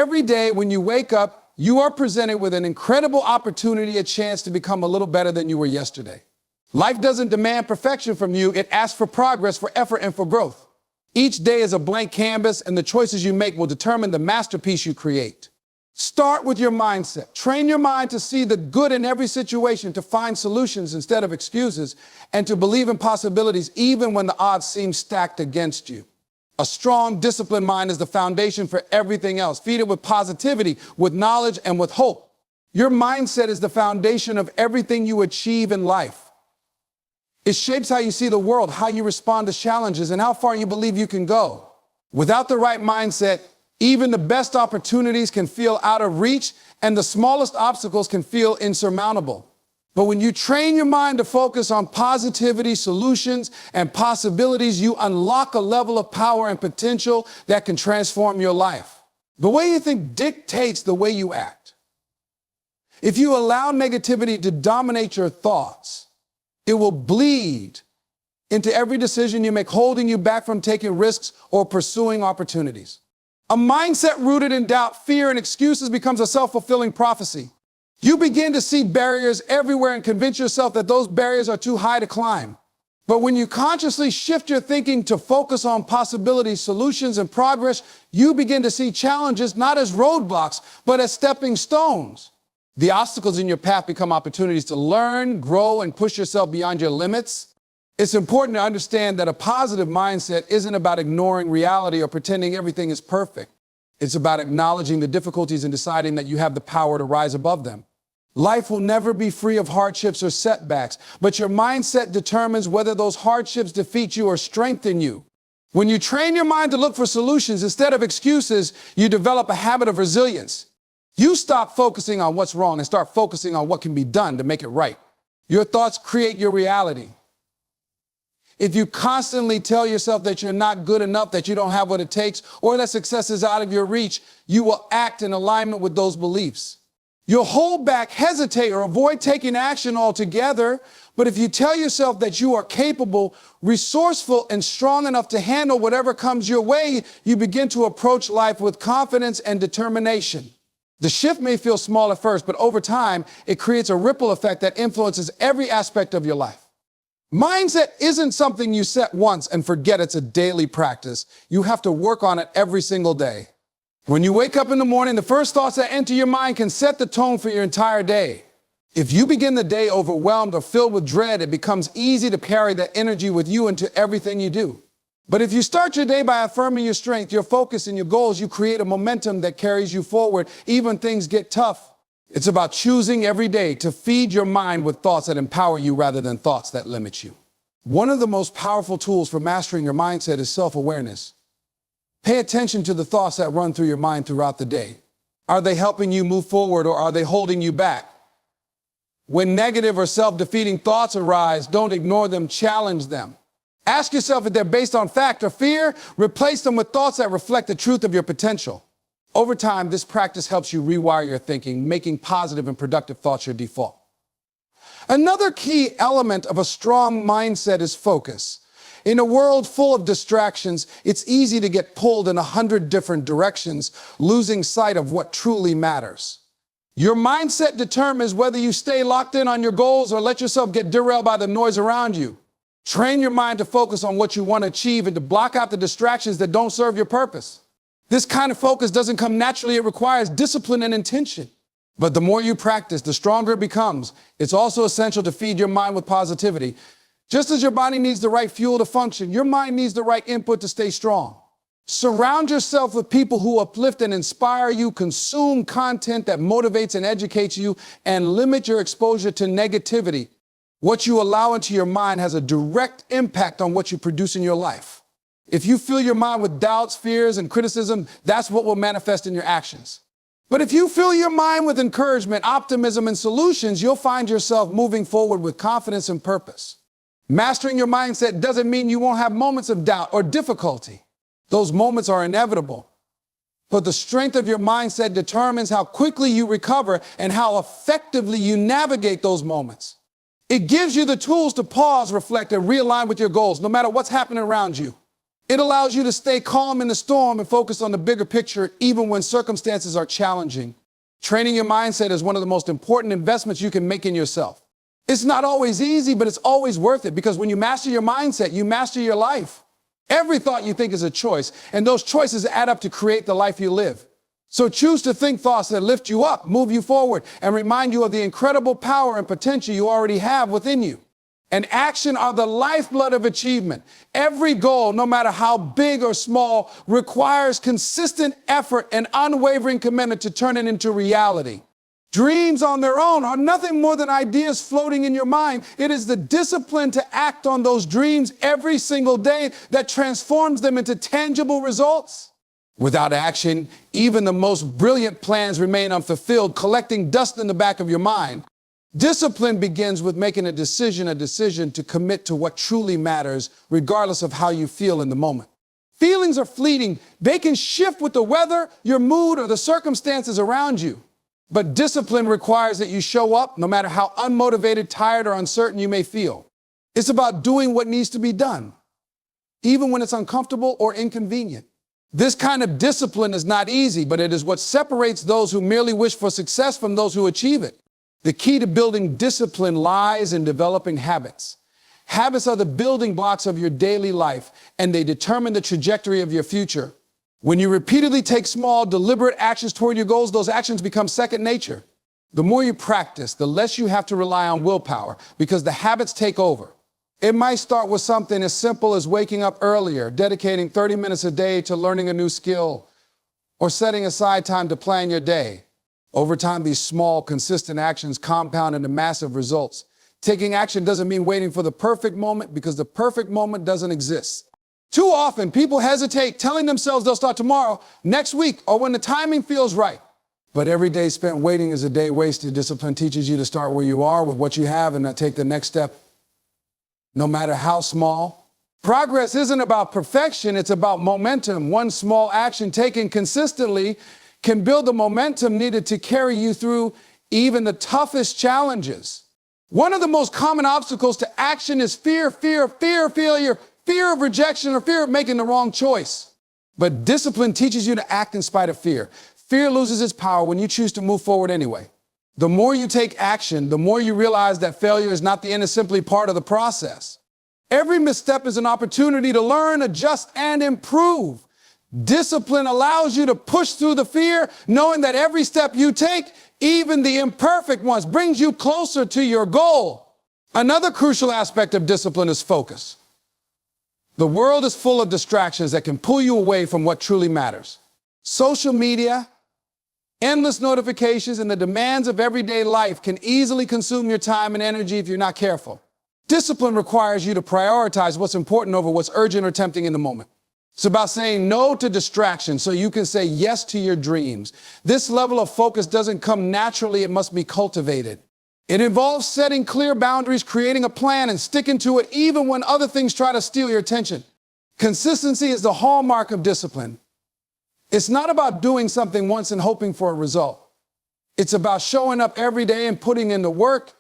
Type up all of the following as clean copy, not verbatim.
Every day when you wake up, you are presented with an incredible opportunity, a chance to become a little better than you were yesterday. Life doesn't demand perfection from you. It asks for progress, for effort, and for growth. Each day is a blank canvas, and the choices you make will determine the masterpiece you create. Start with your mindset. Train your mind to see the good in every situation, to find solutions instead of excuses, and to believe in possibilities even when the odds seem stacked against you. A strong, disciplined mind is the foundation for everything else. Feed it with positivity, with knowledge, and with hope. Your mindset is the foundation of everything you achieve in life. It shapes how you see the world, how you respond to challenges, and how far you believe you can go. Without the right mindset, even the best opportunities can feel out of reach, and the smallest obstacles can feel insurmountable. But when you train your mind to focus on positivity, solutions, and possibilities, you unlock a level of power and potential that can transform your life. The way you think dictates the way you act. If you allow negativity to dominate your thoughts, it will bleed into every decision you make, holding you back from taking risks or pursuing opportunities. A mindset rooted in doubt, fear, and excuses becomes a self-fulfilling prophecy. You begin to see barriers everywhere and convince yourself that those barriers are too high to climb. But when you consciously shift your thinking to focus on possibilities, solutions, and progress, you begin to see challenges not as roadblocks, but as stepping stones. The obstacles in your path become opportunities to learn, grow, and push yourself beyond your limits. It's important to understand that a positive mindset isn't about ignoring reality or pretending everything is perfect. It's about acknowledging the difficulties and deciding that you have the power to rise above them. Life will never be free of hardships or setbacks, but your mindset determines whether those hardships defeat you or strengthen you. When you train your mind to look for solutions instead of excuses, you develop a habit of resilience. You stop focusing on what's wrong and start focusing on what can be done to make it right. Your thoughts create your reality. If you constantly tell yourself that you're not good enough, that you don't have what it takes, or that success is out of your reach, you will act in alignment with those beliefs. You'll hold back, hesitate, or avoid taking action altogether. But if you tell yourself that you are capable, resourceful, and strong enough to handle whatever comes your way, you begin to approach life with confidence and determination. The shift may feel small at first, but over time, it creates a ripple effect that influences every aspect of your life. Mindset isn't something you set once and forget. It's a daily practice. You have to work on it every single day. When you wake up in the morning, the first thoughts that enter your mind can set the tone for your entire day. If you begin the day overwhelmed or filled with dread, it becomes easy to carry that energy with you into everything you do. But if you start your day by affirming your strength, your focus, and your goals, you create a momentum that carries you forward, even when things get tough. It's about choosing every day to feed your mind with thoughts that empower you rather than thoughts that limit you. One of the most powerful tools for mastering your mindset is self-awareness. Pay attention to the thoughts that run through your mind throughout the day. Are they helping you move forward, or are they holding you back? When negative or self-defeating thoughts arise, don't ignore them, challenge them. Ask yourself if they're based on fact or fear. Replace them with thoughts that reflect the truth of your potential. Over time, this practice helps you rewire your thinking, making positive and productive thoughts your default. Another key element of a strong mindset is focus. In a world full of distractions, it's easy to get pulled in 100 different directions, losing sight of what truly matters. Your mindset determines whether you stay locked in on your goals or let yourself get derailed by the noise around you. Train your mind to focus on what you want to achieve and to block out the distractions that don't serve your purpose. This kind of focus doesn't come naturally. It requires discipline and intention. But the more you practice, the stronger it becomes. It's also essential to feed your mind with positivity. Just as your body needs the right fuel to function, your mind needs the right input to stay strong. Surround yourself with people who uplift and inspire you, consume content that motivates and educates you, and limit your exposure to negativity. What you allow into your mind has a direct impact on what you produce in your life. If you fill your mind with doubts, fears, and criticism, that's what will manifest in your actions. But if you fill your mind with encouragement, optimism, and solutions, you'll find yourself moving forward with confidence and purpose. Mastering your mindset doesn't mean you won't have moments of doubt or difficulty. Those moments are inevitable. But the strength of your mindset determines how quickly you recover and how effectively you navigate those moments. It gives you the tools to pause, reflect, and realign with your goals, no matter what's happening around you. It allows you to stay calm in the storm and focus on the bigger picture even when circumstances are challenging. Training your mindset is one of the most important investments you can make in yourself. It's not always easy, but it's always worth it because when you master your mindset, you master your life. Every thought you think is a choice, and those choices add up to create the life you live. So choose to think thoughts that lift you up, move you forward, and remind you of the incredible power and potential you already have within you. And action are the lifeblood of achievement. Every goal, no matter how big or small, requires consistent effort and unwavering commitment to turn it into reality. Dreams on their own are nothing more than ideas floating in your mind. It is the discipline to act on those dreams every single day that transforms them into tangible results. Without action, even the most brilliant plans remain unfulfilled, collecting dust in the back of your mind. Discipline begins with making a decision to commit to what truly matters, regardless of how you feel in the moment. Feelings are fleeting. They can shift with the weather, your mood, or the circumstances around you. But discipline requires that you show up, no matter how unmotivated, tired, or uncertain you may feel. It's about doing what needs to be done, even when it's uncomfortable or inconvenient. This kind of discipline is not easy, but it is what separates those who merely wish for success from those who achieve it. The key to building discipline lies in developing habits. Habits are the building blocks of your daily life, and they determine the trajectory of your future. When you repeatedly take small, deliberate actions toward your goals, those actions become second nature. The more you practice, the less you have to rely on willpower because the habits take over. It might start with something as simple as waking up earlier, dedicating 30 minutes a day to learning a new skill, or setting aside time to plan your day. Over time, these small, consistent actions compound into massive results. Taking action doesn't mean waiting for the perfect moment because the perfect moment doesn't exist. Too often, people hesitate, telling themselves they'll start tomorrow, next week, or when the timing feels right. But every day spent waiting is a day wasted. Discipline teaches you to start where you are with what you have and not take the next step, no matter how small. Progress isn't about perfection, it's about momentum. One small action taken consistently can build the momentum needed to carry you through even the toughest challenges. One of the most common obstacles to action is fear of failure, fear of rejection, or fear of making the wrong choice. But discipline teaches you to act in spite of fear. Fear loses its power when you choose to move forward anyway. The more you take action, the more you realize that failure is not the end, it's simply part of the process. Every misstep is an opportunity to learn, adjust, and improve. Discipline allows you to push through the fear, knowing that every step you take, even the imperfect ones, brings you closer to your goal. Another crucial aspect of discipline is focus. The world is full of distractions that can pull you away from what truly matters. Social media, endless notifications, and the demands of everyday life can easily consume your time and energy if you're not careful. Discipline requires you to prioritize what's important over what's urgent or tempting in the moment. It's about saying no to distractions so you can say yes to your dreams. This level of focus doesn't come naturally, it must be cultivated. It involves setting clear boundaries, creating a plan, and sticking to it even when other things try to steal your attention. Consistency is the hallmark of discipline. It's not about doing something once and hoping for a result. It's about showing up every day and putting in the work,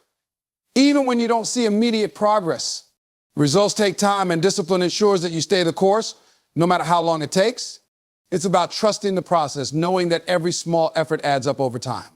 even when you don't see immediate progress. Results take time, and discipline ensures that you stay the course, no matter how long it takes. It's about trusting the process, knowing that every small effort adds up over time.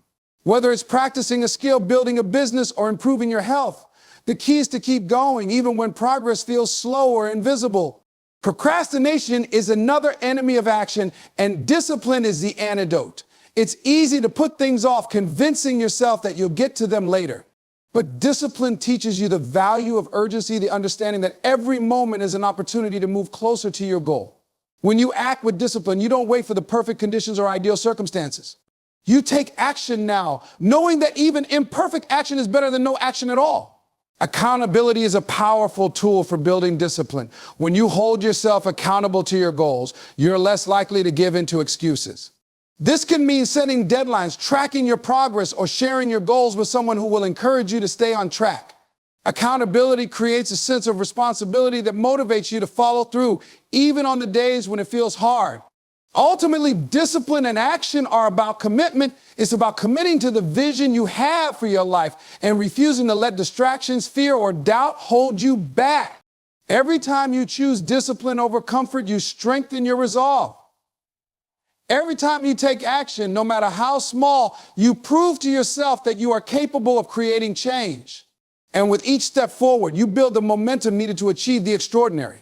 Whether it's practicing a skill, building a business, or improving your health, the key is to keep going, even when progress feels slow or invisible. Procrastination is another enemy of action, and discipline is the antidote. It's easy to put things off, convincing yourself that you'll get to them later. But discipline teaches you the value of urgency, the understanding that every moment is an opportunity to move closer to your goal. When you act with discipline, you don't wait for the perfect conditions or ideal circumstances. You take action now, knowing that even imperfect action is better than no action at all. Accountability is a powerful tool for building discipline. When you hold yourself accountable to your goals, you're less likely to give in to excuses. This can mean setting deadlines, tracking your progress, or sharing your goals with someone who will encourage you to stay on track. Accountability creates a sense of responsibility that motivates you to follow through, even on the days when it feels hard. Ultimately, discipline and action are about commitment. It's about committing to the vision you have for your life and refusing to let distractions, fear, or doubt hold you back. Every time you choose discipline over comfort, you strengthen your resolve. Every time you take action, no matter how small, you prove to yourself that you are capable of creating change. And with each step forward, you build the momentum needed to achieve the extraordinary.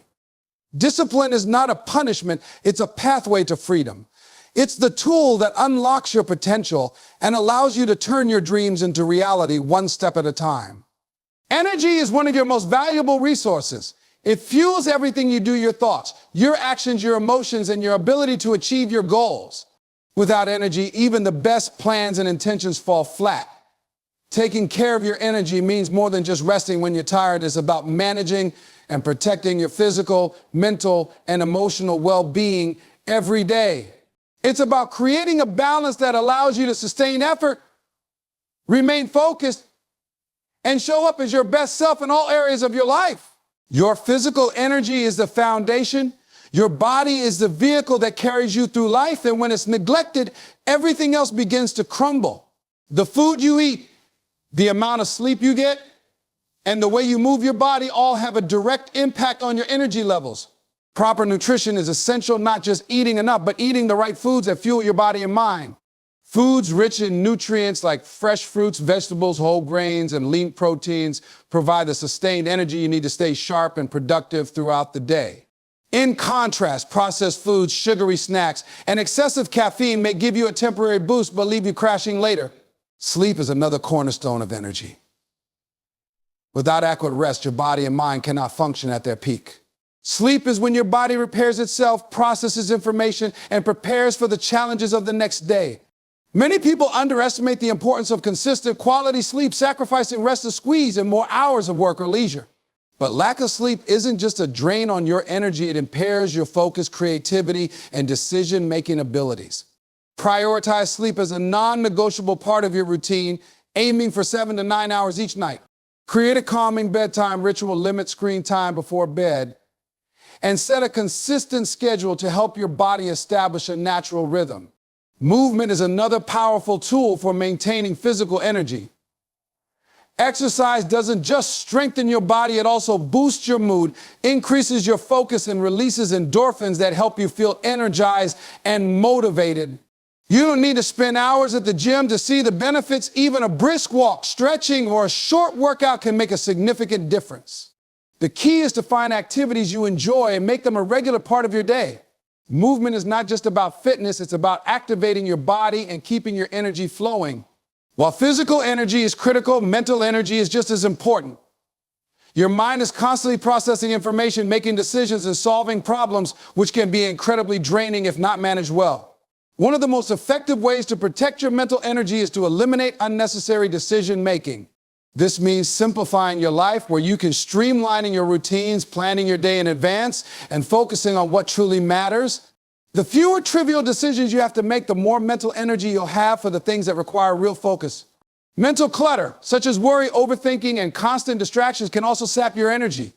Discipline is not a punishment, it's a pathway to freedom. It's the tool that unlocks your potential and allows you to turn your dreams into reality one step at a time. Energy is one of your most valuable resources. It fuels everything you do, your thoughts, your actions, your emotions, and your ability to achieve your goals. Without energy, even the best plans and intentions fall flat. Taking care of your energy means more than just resting when you're tired. It's about managing and protecting your physical, mental, and emotional well-being every day. It's about creating a balance that allows you to sustain effort, remain focused, and show up as your best self in all areas of your life. Your physical energy is the foundation. Your body is the vehicle that carries you through life, and when it's neglected, everything else begins to crumble. The food you eat, the amount of sleep you get, and the way you move your body all have a direct impact on your energy levels. Proper nutrition is essential, not just eating enough, but eating the right foods that fuel your body and mind. Foods rich in nutrients like fresh fruits, vegetables, whole grains, and lean proteins provide the sustained energy you need to stay sharp and productive throughout the day. In contrast, processed foods, sugary snacks, and excessive caffeine may give you a temporary boost but leave you crashing later. Sleep is another cornerstone of energy. Without adequate rest, your body and mind cannot function at their peak. Sleep is when your body repairs itself, processes information, and prepares for the challenges of the next day. Many people underestimate the importance of consistent quality sleep, sacrificing rest to squeeze in more hours of work or leisure. But lack of sleep isn't just a drain on your energy, it impairs your focus, creativity, and decision-making abilities. Prioritize sleep as a non-negotiable part of your routine, aiming for 7 to 9 hours each night. Create a calming bedtime ritual, limit screen time before bed, and set a consistent schedule to help your body establish a natural rhythm. Movement is another powerful tool for maintaining physical energy. Exercise doesn't just strengthen your body, it also boosts your mood, increases your focus, and releases endorphins that help you feel energized and motivated. You don't need to spend hours at the gym to see the benefits. Even a brisk walk, stretching, or a short workout can make a significant difference. The key is to find activities you enjoy and make them a regular part of your day. Movement is not just about fitness, it's about activating your body and keeping your energy flowing. While physical energy is critical, mental energy is just as important. Your mind is constantly processing information, making decisions, and solving problems, which can be incredibly draining if not managed well. One of the most effective ways to protect your mental energy is to eliminate unnecessary decision-making. This means simplifying your life, where you can streamlining your routines, planning your day in advance, and focusing on what truly matters. The fewer trivial decisions you have to make, the more mental energy you'll have for the things that require real focus. Mental clutter, such as worry, overthinking, and constant distractions, can also sap your energy.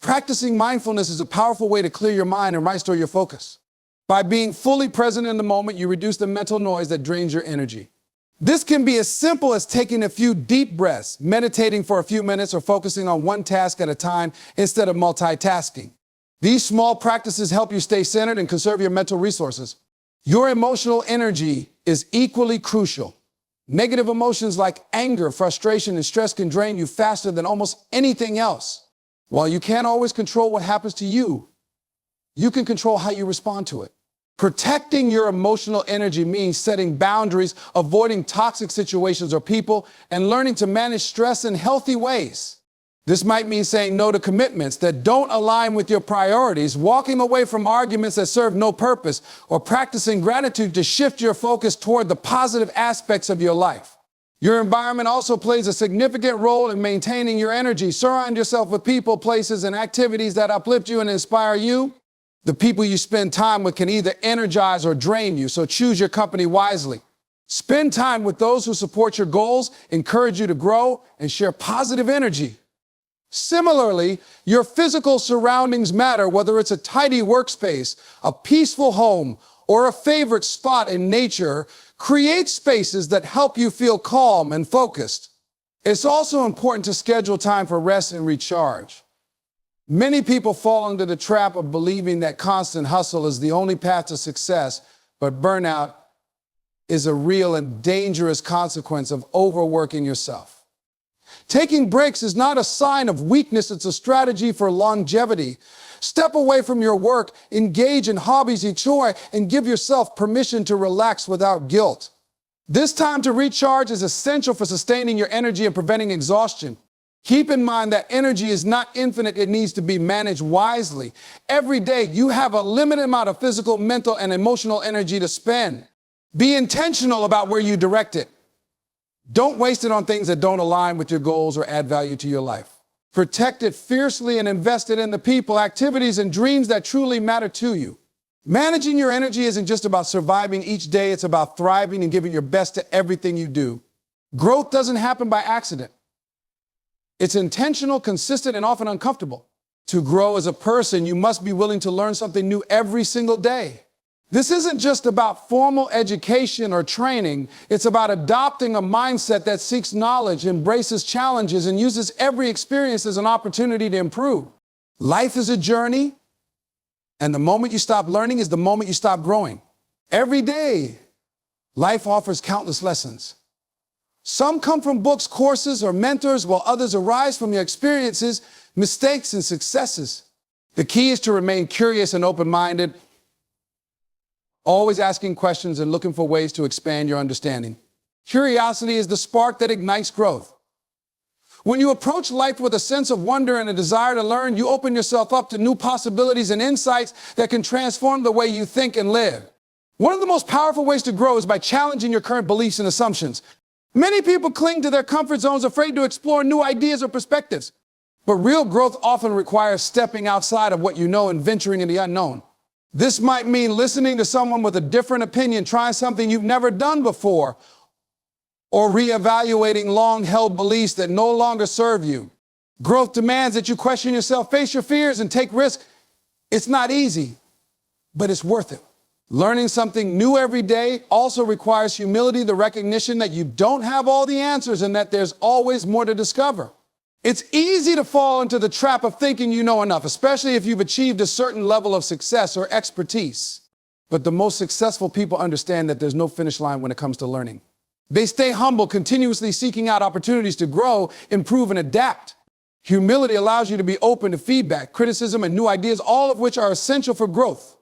Practicing mindfulness is a powerful way to clear your mind and restore your focus. By being fully present in the moment, you reduce the mental noise that drains your energy. This can be as simple as taking a few deep breaths, meditating for a few minutes, or focusing on one task at a time instead of multitasking. These small practices help you stay centered and conserve your mental resources. Your emotional energy is equally crucial. Negative emotions like anger, frustration, and stress can drain you faster than almost anything else. While you can't always control what happens to you, you can control how you respond to it. Protecting your emotional energy means setting boundaries, avoiding toxic situations or people, and learning to manage stress in healthy ways. This might mean saying no to commitments that don't align with your priorities, walking away from arguments that serve no purpose, or practicing gratitude to shift your focus toward the positive aspects of your life. Your environment also plays a significant role in maintaining your energy. Surround yourself with people, places, and activities that uplift you and inspire you. The people you spend time with can either energize or drain you, so choose your company wisely. Spend time with those who support your goals, encourage you to grow, and share positive energy. Similarly, your physical surroundings matter, whether it's a tidy workspace, a peaceful home, or a favorite spot in nature. Create spaces that help you feel calm and focused. It's also important to schedule time for rest and recharge. Many people fall into the trap of believing that constant hustle is the only path to success, but burnout is a real and dangerous consequence of overworking yourself. Taking breaks is not a sign of weakness, it's a strategy for longevity. Step away from your work, engage in hobbies you enjoy, and give yourself permission to relax without guilt. This time to recharge is essential for sustaining your energy and preventing exhaustion. Keep in mind that energy is not infinite, it needs to be managed wisely. Every day, you have a limited amount of physical, mental, and emotional energy to spend. Be intentional about where you direct it. Don't waste it on things that don't align with your goals or add value to your life. Protect it fiercely and invest it in the people, activities, and dreams that truly matter to you. Managing your energy isn't just about surviving each day, it's about thriving and giving your best to everything you do. Growth doesn't happen by accident. It's intentional, consistent, and often uncomfortable. To grow as a person, you must be willing to learn something new every single day. This isn't just about formal education or training. It's about adopting a mindset that seeks knowledge, embraces challenges, and uses every experience as an opportunity to improve. Life is a journey, and the moment you stop learning is the moment you stop growing. Every day, life offers countless lessons. Some come from books, courses, or mentors, while others arise from your experiences, mistakes, and successes. The key is to remain curious and open-minded, always asking questions and looking for ways to expand your understanding. Curiosity is the spark that ignites growth. When you approach life with a sense of wonder and a desire to learn, you open yourself up to new possibilities and insights that can transform the way you think and live. One of the most powerful ways to grow is by challenging your current beliefs and assumptions. Many people cling to their comfort zones, afraid to explore new ideas or perspectives. But real growth often requires stepping outside of what you know and venturing in the unknown. This might mean listening to someone with a different opinion, trying something you've never done before, or reevaluating long-held beliefs that no longer serve you. Growth demands that you question yourself, face your fears, and take risks. It's not easy, but it's worth it. Learning something new every day also requires humility, the recognition that you don't have all the answers and that there's always more to discover. It's easy to fall into the trap of thinking you know enough, especially if you've achieved a certain level of success or expertise. But the most successful people understand that there's no finish line when it comes to learning. They stay humble, continuously seeking out opportunities to grow, improve, and adapt. Humility allows you to be open to feedback, criticism, and new ideas, all of which are essential for growth.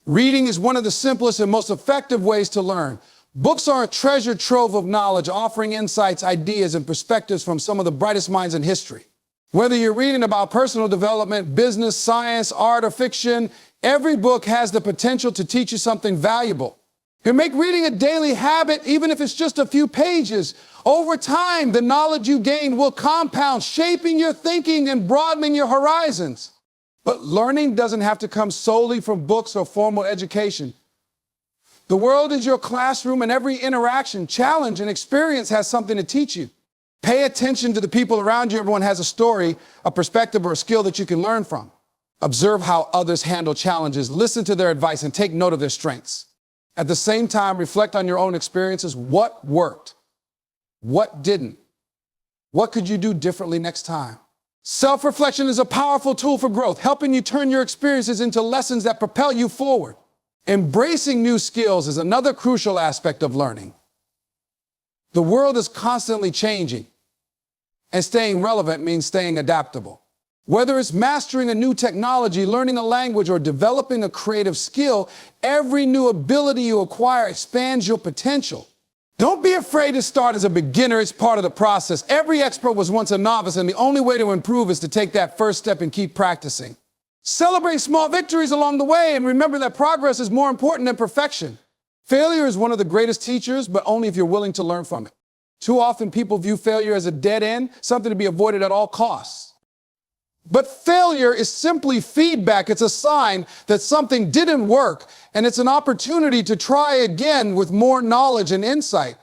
Reading is one of the simplest and most effective ways to learn. Books are a treasure trove of knowledge, offering insights, ideas, and perspectives from some of the brightest minds in history. Whether you're reading about personal development, business, science, art, or fiction, every book has the potential to teach you something valuable. You make reading a daily habit, even if it's just a few pages. Over time, the knowledge you gain will compound, shaping your thinking and broadening your horizons. But learning doesn't have to come solely from books or formal education. The world is your classroom, and every interaction, challenge, and experience has something to teach you. Pay attention to the people around you. Everyone has a story, a perspective, or a skill that you can learn from. Observe how others handle challenges, listen to their advice, and take note of their strengths. At the same time, reflect on your own experiences. What worked? What didn't? What could you do differently next time? Self-reflection is a powerful tool for growth, helping you turn your experiences into lessons that propel you forward. Embracing new skills is another crucial aspect of learning. The world is constantly changing, and staying relevant means staying adaptable. Whether it's mastering a new technology, learning a language, or developing a creative skill, every new ability you acquire expands your potential. Don't be afraid to start as a beginner. It's part of the process. Every expert was once a novice, and the only way to improve is to take that first step and keep practicing. Celebrate small victories along the way, and remember that progress is more important than perfection. Failure is one of the greatest teachers, but only if you're willing to learn from it. Too often, people view failure as a dead end, something to be avoided at all costs. But failure is simply feedback. It's a sign that something didn't work, and it's an opportunity to try again with more knowledge and insight.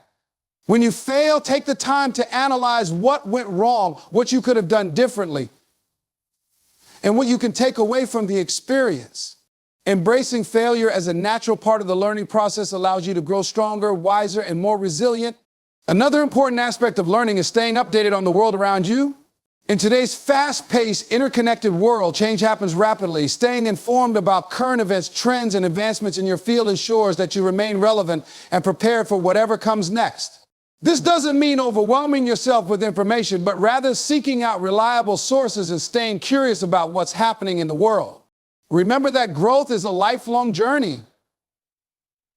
When you fail, take the time to analyze what went wrong, what you could have done differently, and what you can take away from the experience. Embracing failure as a natural part of the learning process allows you to grow stronger, wiser, and more resilient. Another important aspect of learning is staying updated on the world around you. In today's fast-paced, interconnected world, change happens rapidly. Staying informed about current events, trends, and advancements in your field ensures that you remain relevant and prepared for whatever comes next. This doesn't mean overwhelming yourself with information, but rather seeking out reliable sources and staying curious about what's happening in the world. Remember that growth is a lifelong journey.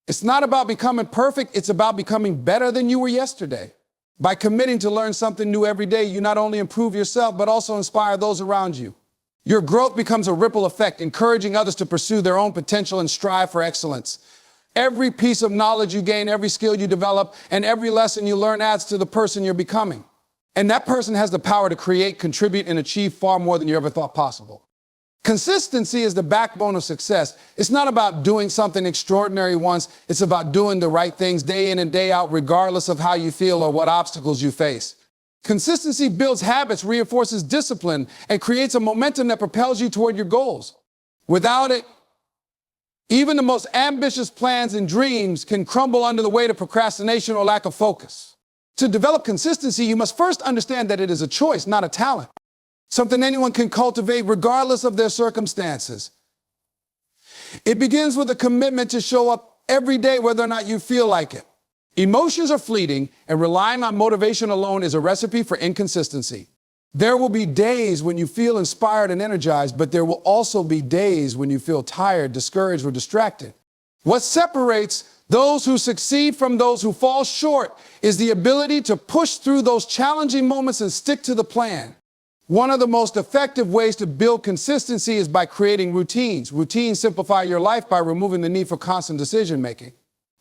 It's not about becoming perfect, it's about becoming better than you were yesterday. By committing to learn something new every day, you not only improve yourself, but also inspire those around you. Your growth becomes a ripple effect, encouraging others to pursue their own potential and strive for excellence. Every piece of knowledge you gain, every skill you develop, and every lesson you learn adds to the person you're becoming. And that person has the power to create, contribute, and achieve far more than you ever thought possible. Consistency is the backbone of success. It's not about doing something extraordinary once. It's about doing the right things day in and day out, regardless of how you feel or what obstacles you face. Consistency builds habits, reinforces discipline, and creates a momentum that propels you toward your goals. Without it, even the most ambitious plans and dreams can crumble under the weight of procrastination or lack of focus. To develop consistency, you must first understand that it is a choice, not a talent. Something anyone can cultivate regardless of their circumstances. It begins with a commitment to show up every day whether or not you feel like it. Emotions are fleeting, and relying on motivation alone is a recipe for inconsistency. There will be days when you feel inspired and energized, but there will also be days when you feel tired, discouraged, or distracted. What separates those who succeed from those who fall short is the ability to push through those challenging moments and stick to the plan. One of the most effective ways to build consistency is by creating routines. Routines simplify your life by removing the need for constant decision-making.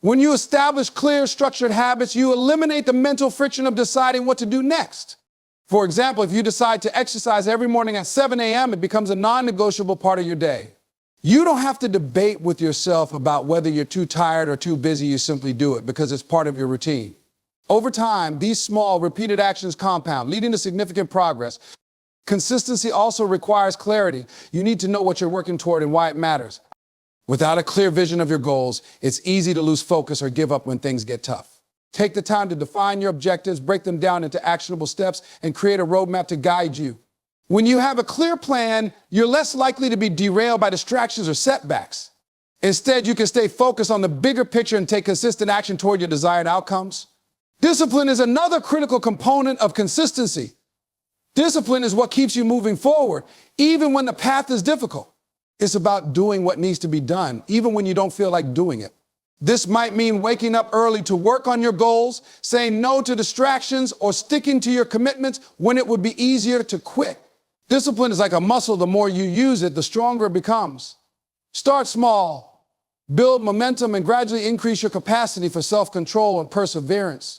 When you establish clear, structured habits, you eliminate the mental friction of deciding what to do next. For example, if you decide to exercise every morning at 7 a.m., it becomes a non-negotiable part of your day. You don't have to debate with yourself about whether you're too tired or too busy. You simply do it because it's part of your routine. Over time, these small, repeated actions compound, leading to significant progress. Consistency also requires clarity. You need to know what you're working toward and why it matters. Without a clear vision of your goals, it's easy to lose focus or give up when things get tough. Take the time to define your objectives, break them down into actionable steps, and create a roadmap to guide you. When you have a clear plan, you're less likely to be derailed by distractions or setbacks. Instead, you can stay focused on the bigger picture and take consistent action toward your desired outcomes. Discipline is another critical component of consistency. Discipline is what keeps you moving forward, even when the path is difficult. It's about doing what needs to be done, even when you don't feel like doing it. This might mean waking up early to work on your goals, saying no to distractions, or sticking to your commitments when it would be easier to quit. Discipline is like a muscle. The more you use it, the stronger it becomes. Start small, build momentum, and gradually increase your capacity for self-control and perseverance.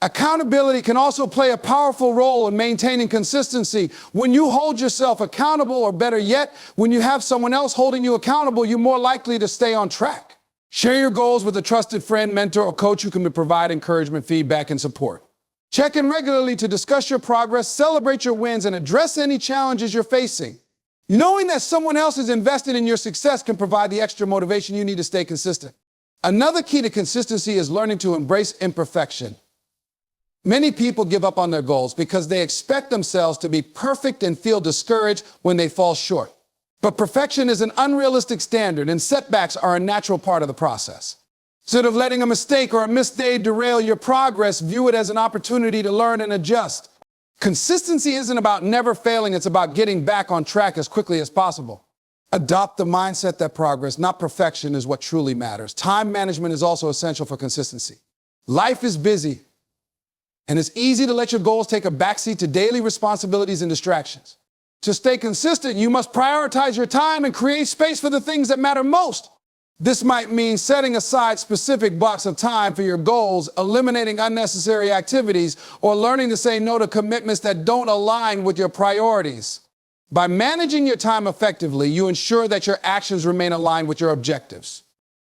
Accountability can also play a powerful role in maintaining consistency. When you hold yourself accountable, or better yet, when you have someone else holding you accountable, you're more likely to stay on track. Share your goals with a trusted friend, mentor, or coach who can provide encouragement, feedback, and support. Check in regularly to discuss your progress, celebrate your wins, and address any challenges you're facing. Knowing that someone else is invested in your success can provide the extra motivation you need to stay consistent. Another key to consistency is learning to embrace imperfection. Many people give up on their goals because they expect themselves to be perfect and feel discouraged when they fall short. But perfection is an unrealistic standard, and setbacks are a natural part of the process. Instead of letting a mistake or a missed day derail your progress, view it as an opportunity to learn and adjust. Consistency isn't about never failing, it's about getting back on track as quickly as possible. Adopt the mindset that progress, not perfection, is what truly matters. Time management is also essential for consistency. Life is busy, and it's easy to let your goals take a backseat to daily responsibilities and distractions. To stay consistent, you must prioritize your time and create space for the things that matter most. This might mean setting aside specific blocks of time for your goals, eliminating unnecessary activities, or learning to say no to commitments that don't align with your priorities. By managing your time effectively, you ensure that your actions remain aligned with your objectives.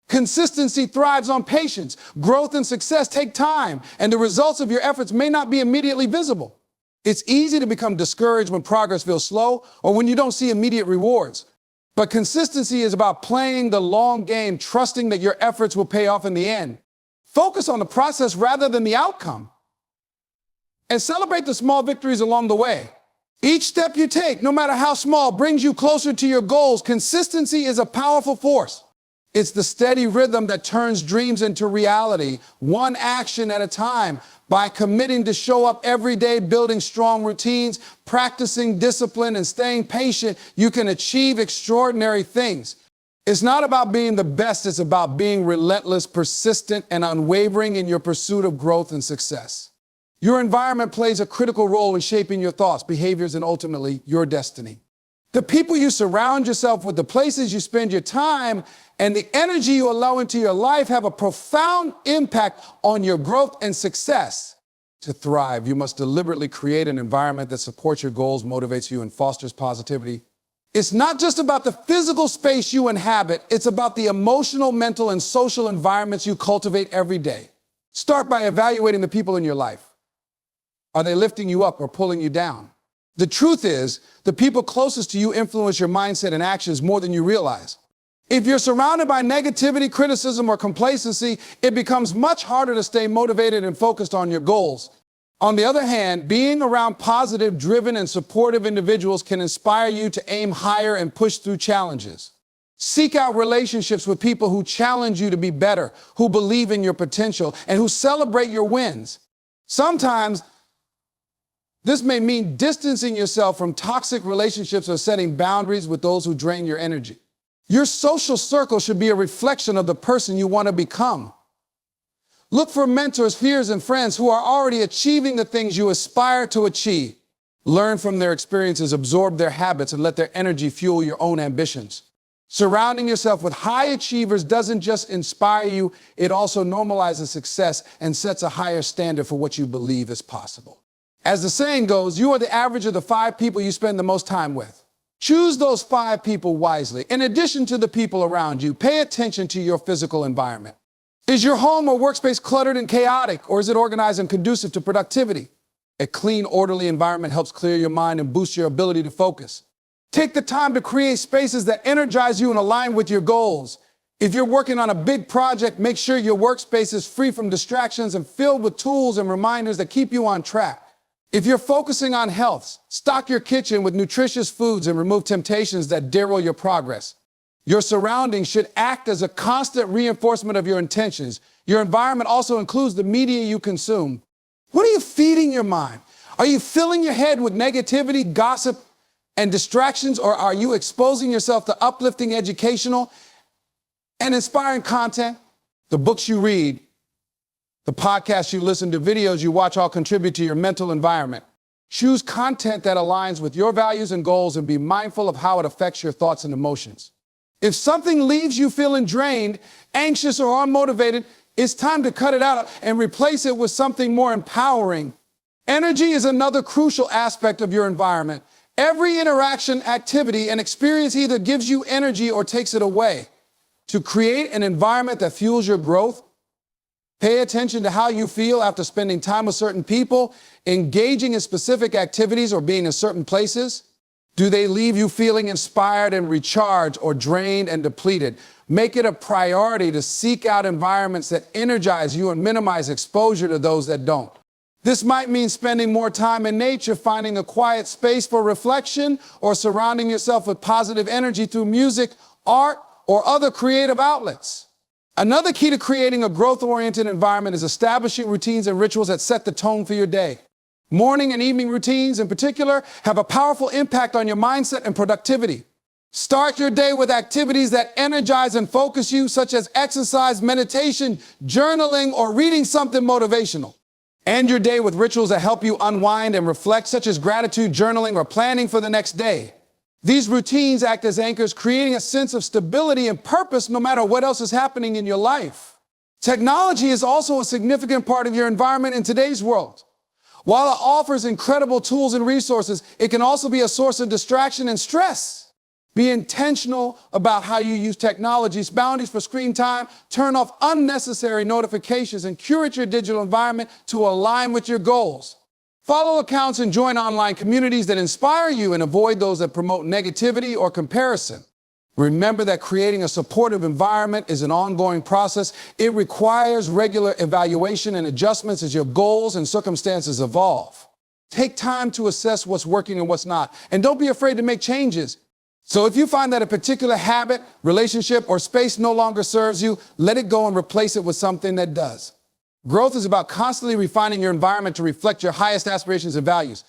Consistency thrives on patience. Growth and success take time, and the results of your efforts may not be immediately visible. It's easy to become discouraged when progress feels slow or when you don't see immediate rewards. But consistency is about playing the long game, trusting that your efforts will pay off in the end. Focus on the process rather than the outcome. And celebrate the small victories along the way. Each step you take, no matter how small, brings you closer to your goals. Consistency is a powerful force. It's the steady rhythm that turns dreams into reality, one action at a time. By committing to show up every day, building strong routines, practicing discipline, and staying patient, you can achieve extraordinary things. It's not about being the best, it's about being relentless, persistent, and unwavering in your pursuit of growth and success. Your environment plays a critical role in shaping your thoughts, behaviors, and ultimately your destiny. The people you surround yourself with, the places you spend your time, and the energy you allow into your life have a profound impact on your growth and success. To thrive, you must deliberately create an environment that supports your goals, motivates you, and fosters positivity. It's not just about the physical space you inhabit, it's about the emotional, mental, and social environments you cultivate every day. Start by evaluating the people in your life. Are they lifting you up or pulling you down? The truth is, the people closest to you influence your mindset and actions more than you realize. If you're surrounded by negativity, criticism, or complacency, it becomes much harder to stay motivated and focused on your goals. On the other hand, being around positive, driven, and supportive individuals can inspire you to aim higher and push through challenges. Seek out relationships with people who challenge you to be better, who believe in your potential, and who celebrate your wins. Sometimes, this may mean distancing yourself from toxic relationships or setting boundaries with those who drain your energy. Your social circle should be a reflection of the person you want to become. Look for mentors, peers, and friends who are already achieving the things you aspire to achieve. Learn from their experiences, absorb their habits, and let their energy fuel your own ambitions. Surrounding yourself with high achievers doesn't just inspire you, it also normalizes success and sets a higher standard for what you believe is possible. As the saying goes, you are the average of the 5 people you spend the most time with. Choose those 5 people wisely. In addition to the people around you, pay attention to your physical environment. Is your home or workspace cluttered and chaotic, or is it organized and conducive to productivity? A clean, orderly environment helps clear your mind and boost your ability to focus. Take the time to create spaces that energize you and align with your goals. If you're working on a big project, make sure your workspace is free from distractions and filled with tools and reminders that keep you on track. If you're focusing on health, stock your kitchen with nutritious foods and remove temptations that derail your progress. Your surroundings should act as a constant reinforcement of your intentions. Your environment also includes the media you consume. What are you feeding your mind? Are you filling your head with negativity, gossip, and distractions, or are you exposing yourself to uplifting, educational, and inspiring content? The books you read, the podcasts you listen to, videos you watch all contribute to your mental environment. Choose content that aligns with your values and goals and be mindful of how it affects your thoughts and emotions. If something leaves you feeling drained, anxious, or unmotivated, it's time to cut it out and replace it with something more empowering. Energy is another crucial aspect of your environment. Every interaction, activity, and experience either gives you energy or takes it away. To create an environment that fuels your growth, pay attention to how you feel after spending time with certain people, engaging in specific activities, or being in certain places. Do they leave you feeling inspired and recharged, or drained and depleted? Make it a priority to seek out environments that energize you and minimize exposure to those that don't. This might mean spending more time in nature, finding a quiet space for reflection, or surrounding yourself with positive energy through music, art, or other creative outlets. Another key to creating a growth-oriented environment is establishing routines and rituals that set the tone for your day. Morning and evening routines, in particular, have a powerful impact on your mindset and productivity. Start your day with activities that energize and focus you, such as exercise, meditation, journaling, or reading something motivational. End your day with rituals that help you unwind and reflect, such as gratitude journaling or planning for the next day. These routines act as anchors, creating a sense of stability and purpose no matter what else is happening in your life. Technology is also a significant part of your environment in today's world. While it offers incredible tools and resources, it can also be a source of distraction and stress. Be intentional about how you use technology, boundaries for screen time, turn off unnecessary notifications, and curate your digital environment to align with your goals. Follow accounts and join online communities that inspire you and avoid those that promote negativity or comparison. Remember that creating a supportive environment is an ongoing process. It requires regular evaluation and adjustments as your goals and circumstances evolve. Take time to assess what's working and what's not. And don't be afraid to make changes. So if you find that a particular habit, relationship, or space no longer serves you, let it go and replace it with something that does. Growth is about constantly refining your environment to reflect your highest aspirations and values.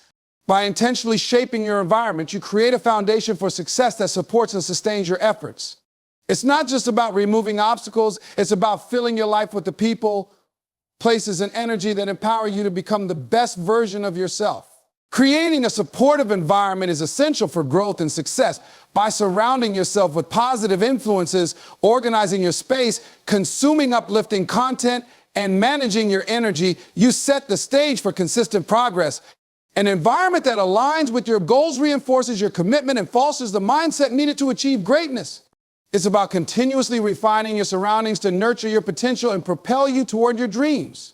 By intentionally shaping your environment, you create a foundation for success that supports and sustains your efforts. It's not just about removing obstacles, it's about filling your life with the people, places, and energy that empower you to become the best version of yourself. Creating a supportive environment is essential for growth and success. By surrounding yourself with positive influences, organizing your space, consuming uplifting content, and managing your energy, you set the stage for consistent progress. An environment that aligns with your goals reinforces your commitment and fosters the mindset needed to achieve greatness. It's about continuously refining your surroundings to nurture your potential and propel you toward your dreams.